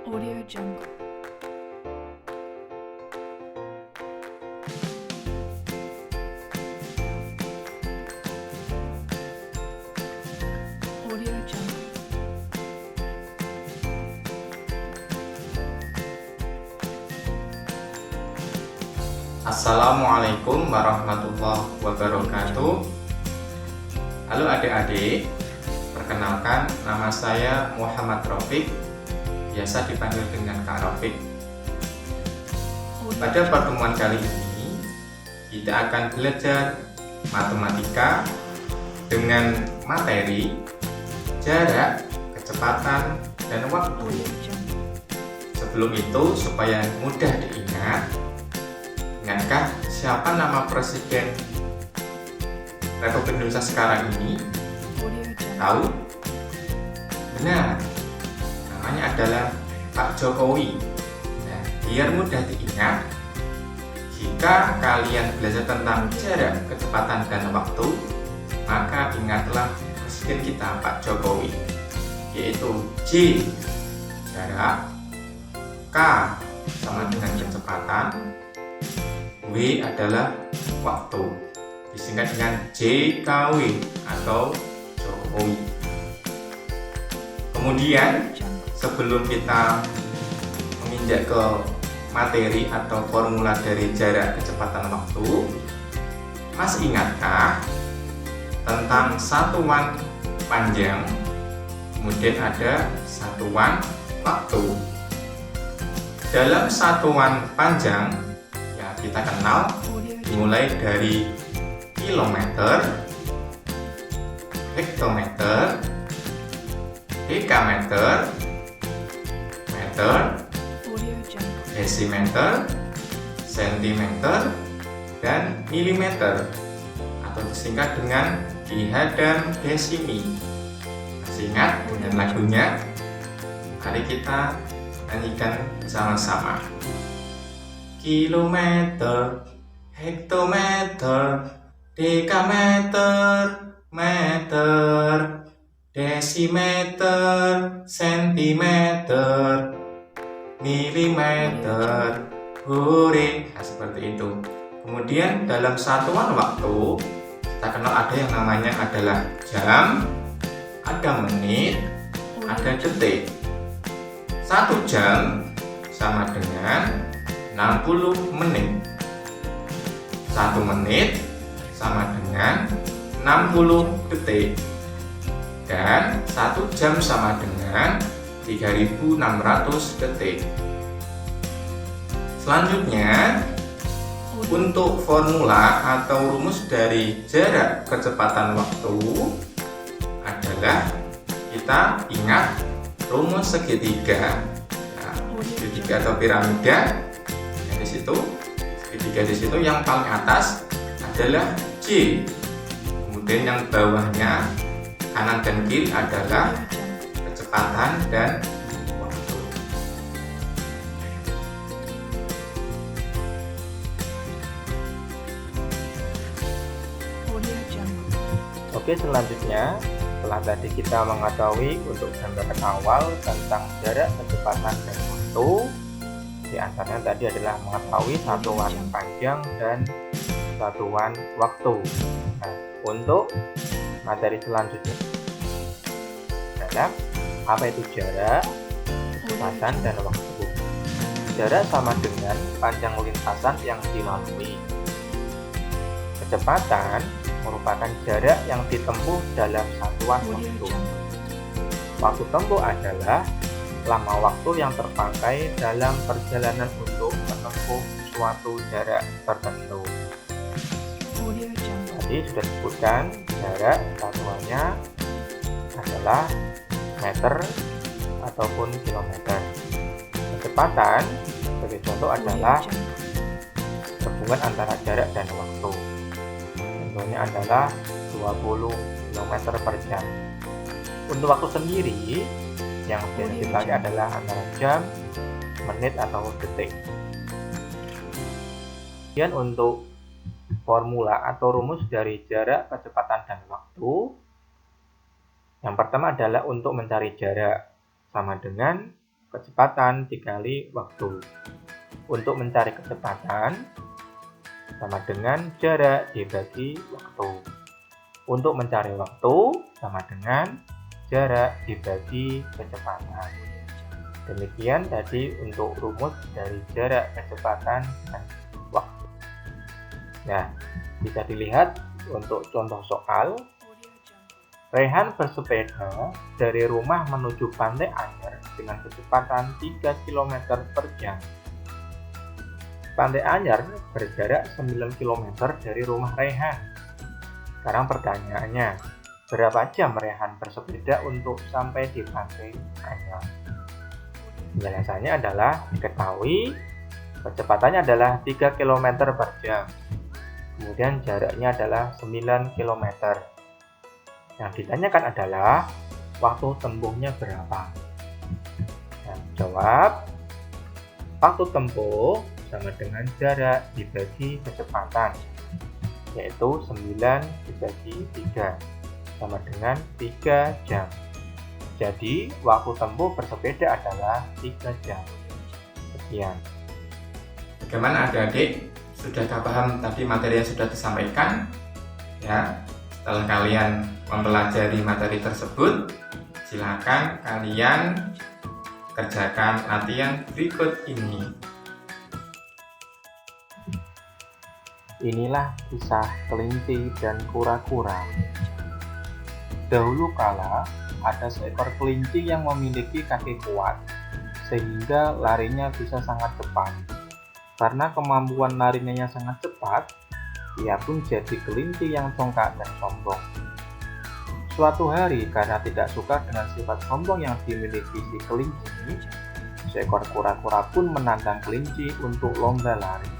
Audio Jungle. Audio Jungle. Assalamualaikum warahmatullahi wabarakatuh. Halo adik-adik, perkenalkan nama saya Muhammad Rafiq, biasa dipanggil dengan Kak Rafiq. Pada pertemuan kali ini, kita akan belajar matematika dengan materi jarak, kecepatan, dan waktu. Audio Jungle. Sebelum itu, supaya mudah diingat, ingatkah siapa nama Presiden Republik Indonesia sekarang ini? Audio Jungle. Tahu? Benar, namanya adalah Pak Jokowi. Nah, biar mudah diingat, jika kalian belajar tentang jarak, kecepatan, dan waktu, maka ingatlah Presiden kita Pak Jokowi, yaitu J jarak, K sama dengan kecepatan, W adalah waktu, disingkat dengan JKW atau Jokowi. Kemudian sebelum kita menginjak ke materi atau formula dari jarak, kecepatan, waktu, masih ingatkah tentang satuan panjang, kemudian ada satuan waktu? Dalam satuan panjang ya kita kenal dimulai dari kilometer, hektometer, dekameter, meter, Audio Jungle. desimeter, sentimeter, dan milimeter atau disingkat dengan diha dan desimi. Masih ingat dengan lagunya? Mari kita nyanyikan bersama-sama. Kilometer, hektometer, dekameter, meter, desimeter, sentimeter, milimeter, hore. Nah, seperti itu. Kemudian dalam satuan waktu kita kenal ada yang namanya adalah jam, ada menit, ada detik. 1 jam sama dengan 60 menit. 1 menit sama dengan 60 detik. Dan 1 jam sama dengan 3600 detik. Selanjutnya, untuk formula atau rumus dari jarak, kecepatan, waktu adalah kita ingat rumus segitiga. Nah, segitiga atau piramida, nah, di situ segitiga di situ yang paling atas adalah J. Kemudian yang bawahnya kanan dan kiri adalah kecepatan dan waktu. Audio Jungle. Oke, selanjutnya setelah tadi kita mengetahui untuk gambaran awal tentang jarak, kecepatan, dan waktu, di antaranya tadi adalah mengetahui satuan panjang dan satuan waktu. Nah, untuk materi selanjutnya adalah apa itu jarak, kecepatan, dan waktu. Jarak sama dengan panjang lintasan yang dilalui. Kecepatan merupakan jarak yang ditempuh dalam satuan Audio waktu. Jungle. Waktu tempuh adalah lama waktu yang terpakai dalam perjalanan untuk menempuh suatu jarak tertentu. Audio Jungle. Tadi sudah disebutkan jarak satuannya adalah meter ataupun kilometer. Kecepatan sebagai contoh adalah Audio Jungle. hubungan antara jarak dan waktu. Contohnya adalah 20 km per jam. Untuk waktu sendiri, yang biasa dipakai adalah antara jam, menit, atau detik. Kemudian untuk formula atau rumus dari jarak, kecepatan, dan waktu, yang pertama adalah untuk mencari jarak sama dengan kecepatan dikali waktu. Untuk mencari kecepatan sama dengan jarak dibagi waktu. Untuk mencari waktu sama dengan jarak dibagi kecepatan. Demikian tadi untuk rumus dari jarak, kecepatan, dan waktu. Nah, bisa dilihat untuk contoh soal. Rehan bersepeda dari rumah menuju Pantai Anyer dengan kecepatan 3 km per jam. Pantai Anyer berjarak 9 km dari rumah Rehan. Sekarang pertanyaannya, berapa jam Rehan bersepeda untuk sampai di Pantai Anyer? Penjelasannya adalah diketahui kecepatannya adalah 3 km per jam. Kemudian jaraknya adalah 9 km. Yang ditanyakan adalah waktu tempuhnya berapa. Nah, jawab, waktu tempuh sama dengan jarak dibagi kecepatan, yaitu 9 dibagi 3 sama dengan 3 jam. Jadi waktu tempuh bersepeda adalah 3 jam. Sekian. Bagaimana adik-adik? Sudahkah paham tadi materi yang sudah disampaikan? Ya, setelah kalian mempelajari materi tersebut, silakan kalian kerjakan latihan berikut ini. Inilah kisah kelinci dan kura-kura. Dahulu kala, ada seekor kelinci yang memiliki kaki kuat, sehingga larinya bisa sangat cepat. Karena kemampuan larinya yang sangat cepat, ia pun jadi kelinci yang congkak dan sombong. Suatu hari, karena tidak suka dengan sifat sombong yang dimiliki si kelinci, seekor kura-kura pun menantang kelinci untuk lomba lari.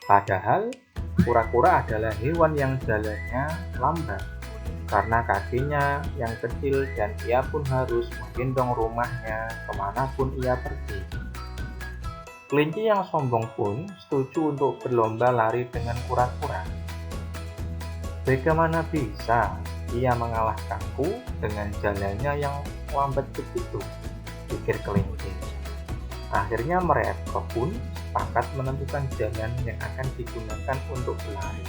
Padahal, kura-kura adalah hewan yang jalannya lambat, karena kakinya yang kecil dan ia pun harus menggendong rumahnya kemanapun ia pergi. Kelinci yang sombong pun setuju untuk berlomba lari dengan kura-kura. Bagaimana bisa ia mengalahkanku dengan jalannya yang lambat begitu, pikir kelinci. Akhirnya mereka pun sepakat menentukan jalan yang akan digunakan untuk berlari.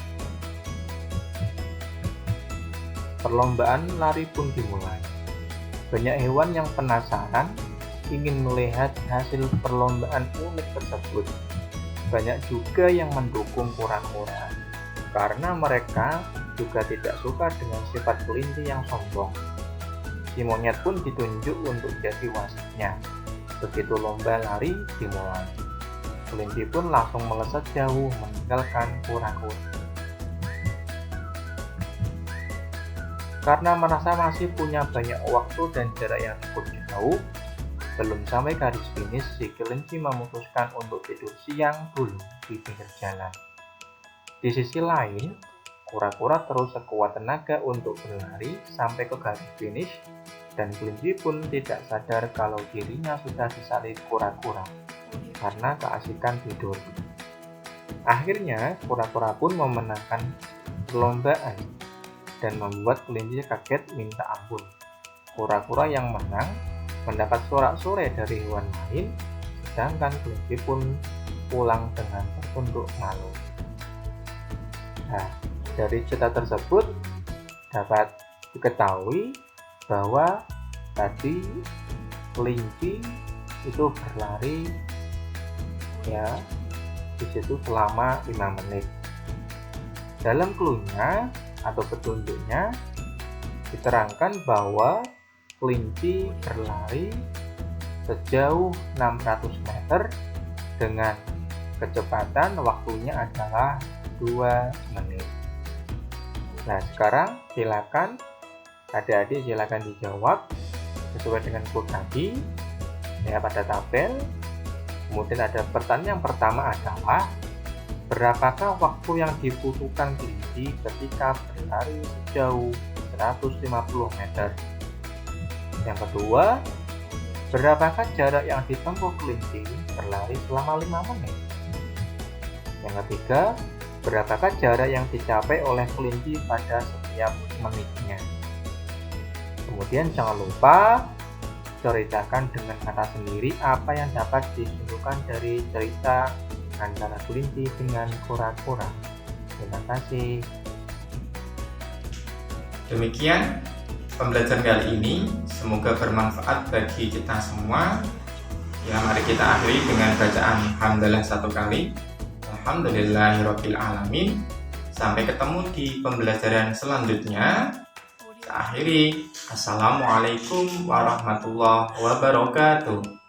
Perlombaan lari pun dimulai. Banyak hewan yang penasaran ingin melihat hasil perlombaan unik tersebut. Banyak juga yang mendukung kura-kura, karena mereka juga tidak suka dengan sifat kelinci yang sombong. Si monyet pun ditunjuk untuk jadi wasitnya. Begitu lomba lari dimulai, kelinci pun langsung melesat jauh meninggalkan kura-kura. Karena merasa masih punya banyak waktu dan jarak yang cukup jauh, belum sampai garis finish, si kelinci memutuskan untuk tidur siang dulu di pinggir jalan. Di sisi lain, kura-kura terus sekuat tenaga untuk berlari sampai ke garis finish, dan kelinci pun tidak sadar kalau dirinya sudah disalib kura-kura karena keasikan tidur. Akhirnya, kura-kura pun memenangkan perlombaan dan membuat kelinci kaget minta ampun. Kura-kura yang menang mendapat sorak-sorai dari hewan lain, sedangkan kelinci pun pulang dengan tertunduk malu. Nah, dari cerita tersebut dapat diketahui bahwa tadi kelinci itu berlari ya di situ selama 5 menit. Dalam clue-nya atau petunjuknya diterangkan bahwa kelinci berlari sejauh 600 meter dengan kecepatan waktunya adalah 2 menit. Nah, sekarang silakan adik-adik silakan dijawab sesuai dengan clue tadi ya pada tabel. Kemudian ada pertanyaan yang pertama adalah berapakah waktu yang dibutuhkan kelinci ketika berlari sejauh 150 meter? Yang kedua, berapakah jarak yang ditempuh kelinci berlari selama 5 menit? Yang ketiga, berapakah jarak yang dicapai oleh kelinci pada setiap menitnya? Kemudian jangan lupa ceritakan dengan kata sendiri apa yang dapat disimpulkan dari cerita antara kelinci dengan kura-kura. Terima kasih. Demikian pembelajaran kali ini, semoga bermanfaat bagi kita semua. Ya, mari kita akhiri dengan bacaan hamdalah 1 kali. Alhamdulillahirabbil alamin. Sampai ketemu di pembelajaran selanjutnya. Saya akhiri. Assalamualaikum warahmatullahi wabarakatuh.